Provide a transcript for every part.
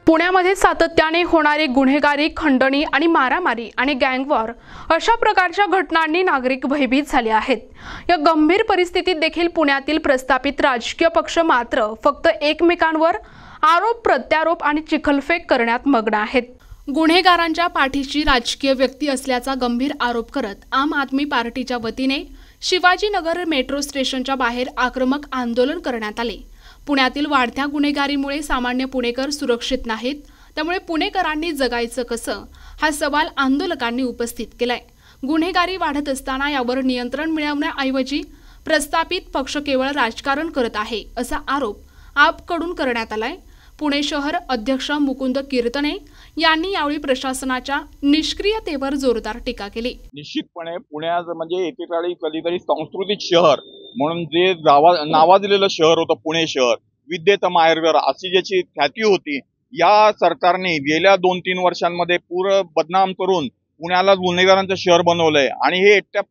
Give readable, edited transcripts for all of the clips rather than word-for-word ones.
पुण्यामध्ये सातत्याने होणारी गुन्हेगारी, खंडणी आणि मारामारी आणि गँगवॉर अशा प्रकारच्या घटनांनी नागरिक भयभीत झाले आहेत। या गंभीर परिस्थितीत देखील पुण्यातील प्रस्थापित राजकीय पक्ष मात्र फक्त एकमेकांवर आरोप प्रत्यारोप आणि चिखलफेक करण्यात मग्न आहेत। गुन्हेगारांच्या पाठीशी राजकीय व्यक्ती असल्याचा गंभीर आरोप करत आम आदमी पार्टीच्या वतीने शिवाजीनगर मेट्रो स्टेशनच्या बाहेर आक्रमक आंदोलन करण्यात आले। पुण्यातील वाढत्या गुन्हेगारीमुळे सामान्य पुणेकर सुरक्षित नाहीत, त्यामुळे पुणेकरांनी जगायचं कसं हा सवाल आंदोलकांनी उपस्थित केलाय। गुन्हेगारी वाढत असताना यावर नियंत्रण मिळवण्याऐवजी प्रस्थापित पक्ष केवळ राजकारण करत आहे असा आरोप आपकडून करण्यात आलाय। पुणे शहर अध्यक्ष मुकुंद कीर्तने यांनी यावेळी प्रशासनाच्या निष्क्रियतेवर जोरदार टीका केली। निश्चितपणे पुण्यात म्हणजे एकेकाळी कधीतरी सांस्कृतिक शहर म्हणून जे नावाजलेलं शहर होतं पुणे शहर, विद्येचं माहेरघर अशी ज्याची ख्याती होती, या सरकारने गेल्या 2-3 वर्षांमध्ये पूर्ण बदनाम करून पुण्याला गुन्हेगारांचं शहर बनवलंय। आणि हे एकट्या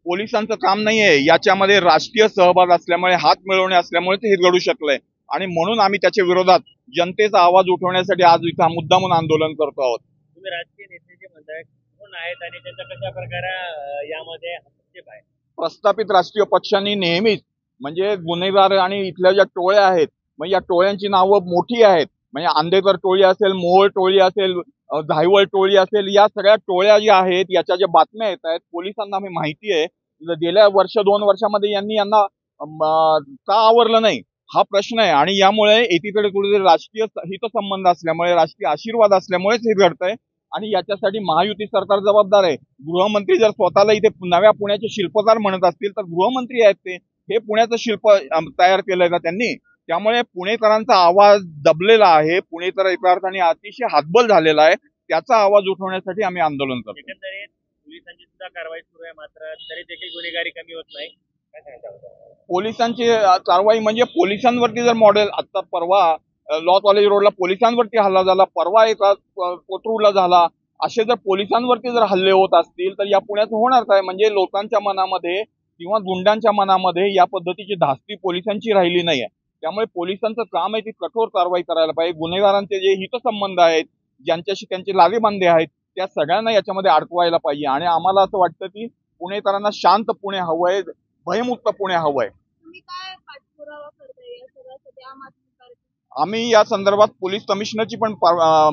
पोलिसांचं काम नाहीये, याच्यामध्ये राजकीय सहभाग असल्यामुळे, हात मिळवणे असल्यामुळे हे घडू शकलंय। आणि म्हणून आम्ही त्याच्या विरोधात जनतेचा आवाज उठवण्यासाठी आज इथं मुद्दामून आंदोलन करतो आहोत। तुम्ही राजकीय नेते जे म्हणताय कोण आहेत आणि त्यांचा कशा प्रकारे यामध्ये हस्तक्षेप आहे? प्रस्थापित राजकीय पक्षांनी नेहमीच म्हणजे गुन्हेगार आणि इथल्या ज्या टोळ्या आहेत, म्हणजे या टोळ्यांची नावं मोठी आहेत, म्हणजे आंदेकर टोळी असेल, मोहोळ टोळी असेल, धायवळ टोळी असेल, या सगळ्या टोळ्या ज्या आहेत याच्या ज्या बातम्या येत आहेत पोलिसांना आम्ही माहिती आहे। गेल्या 1-2 वर्षामध्ये यांना का आवरलं नाही हा प्रश्न आहे। आणि यामुळे एकीकडे कुठेतरी राजकीय हितसंबंध असल्यामुळे, राजकीय आशीर्वाद असल्यामुळेच हे घडतंय। आणि याच्यासाठी महायुती सरकार जबाबदार आहे। गृहमंत्री जर स्वतःला इथे नव्या पुण्याचे शिल्पकार म्हणत असतील तर गृहमंत्री आहेत ते, हे पुण्याचं शिल्प तयार केलंय का त्यांनी? त्यामुळे पुणेकरांचा आवाज दबलेला आहे, पुणेकर एका अर्थाने अतिशय हातबल झालेला आहे, त्याचा आवाज उठवण्यासाठी आम्ही आंदोलन करतो। एकंदरीत पोलिसांची सुद्धा कारवाई सुरू आहे, मात्र तरी देखील गुन्हेगारी कमी होत नाही, काय सांगायचं? पोलिसांची कारवाई म्हणजे पोलिसांवरती जर मॉडेल, आता परवा लॉ कॉलेज रोडला पोलिसांवरती हल्ला झाला, परवा एका कोथरूडला झाला, असे जर पोलिसांवरती जर हल्ले होत असतील तर या पुण्यात होणार काय? म्हणजे लोकांच्या मनामध्ये किंवा गुंडांच्या मनामध्ये या पद्धतीची धास्ती पोलिसांची राहिली नाहीये। त्यामुळे पोलिसांचं काम आहे ती कठोर कारवाई करायला पाहिजे। गुन्हेगारांचे जे हितसंबंध आहेत, ज्यांच्याशी त्यांचे लागेबांधे आहेत, त्या सगळ्यांना याच्यामध्ये अडकवायला पाहिजे। आणि आम्हाला असं वाटतं की पुणेकरांना शांत पुणे हवंय, भयमुक्त पुणे हवंय। आम्ही या संदर्भात पोलीस कमिशनरची पण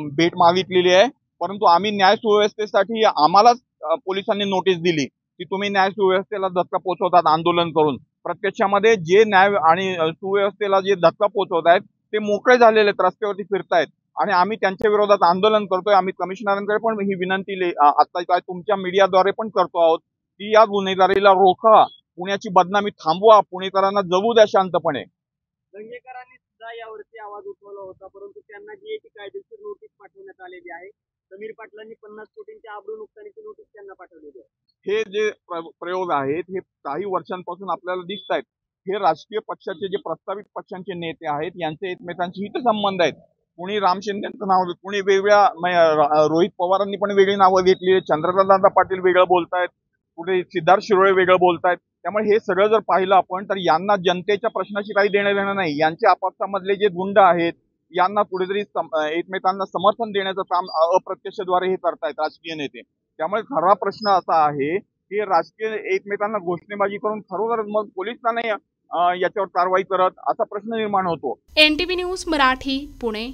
भेट मागितलेली आहे, परंतु आम्ही न्याय सुव्यवस्थेसाठी आम्हालाच पोलिसांनी नोटीस दिली की तुम्ही न्याय सुव्यवस्थेला धक्का पोहोचवतात आंदोलन करून। प्रत्यक्षामध्ये जे न्याय आणि सुव्यवस्थेला जे धक्का पोहोचवत आहेत ते मोकळे झालेले आहेत, रस्त्यावरती फिरतायत आणि आम्ही त्यांच्या विरोधात आंदोलन करतोय। आम्ही कमिशनरांकडे पण ही विनंती आता काय तुमच्या मीडियाद्वारे पण करतो आहोत की या गुन्हेगारीला रोखा, पुण्याची बदनामी थांबवा, पुणेकरांना जगू द्या शांतपणे। दंगेकरांनी सुद्धा यावरती आवाज उठवला होता, परंतु त्यांना जी कायदेशीर नोटीस पाठवण्यात आलेली आहे। समीर पाटलांनी 50 कोटींच्या आबरू नुकसानीची नोटीस त्यांना पाठवलेली आहे। हे जे प्रयोग आहेत हे काही वर्षांपासून आपल्याला दिसत आहेत। हे राजकीय पक्षाचे जे प्रस्तावित पक्षांचे नेते आहेत यांचे एकमेकांशी हितसंबंध आहेत। कुणी राम शिंदेचं नाव, कुणी वेगळ्या रोहित पवारांनी पण वेगळी नावं घेतली, चंद्रकांतदादा पाटील वेगळं बोलतायत, कुठे सिद्धार्थ शिरोळे वेगळं बोलतायत। त्यामुळे हे सगळं जर पाहिलं आपण तर यांना जनतेच्या प्रश्नाशी काही देणं घेणं नाही। यांचे आपापसामधले जे गुंड आहेत यांना कुठेतरी एकमेकांना समर्थन देण्याचं काम अप्रत्यक्षद्वारे हे करतायत राजकीय नेते। त्यामुळे खरा प्रश्न असा आहे की राजकीय एकमेकांना घोषणेबाजी करून खरोखर मग पोलीस का नाही याच्यावर कारवाई करत, असा प्रश्न निर्माण होतो। NTV news Marathi, Pune.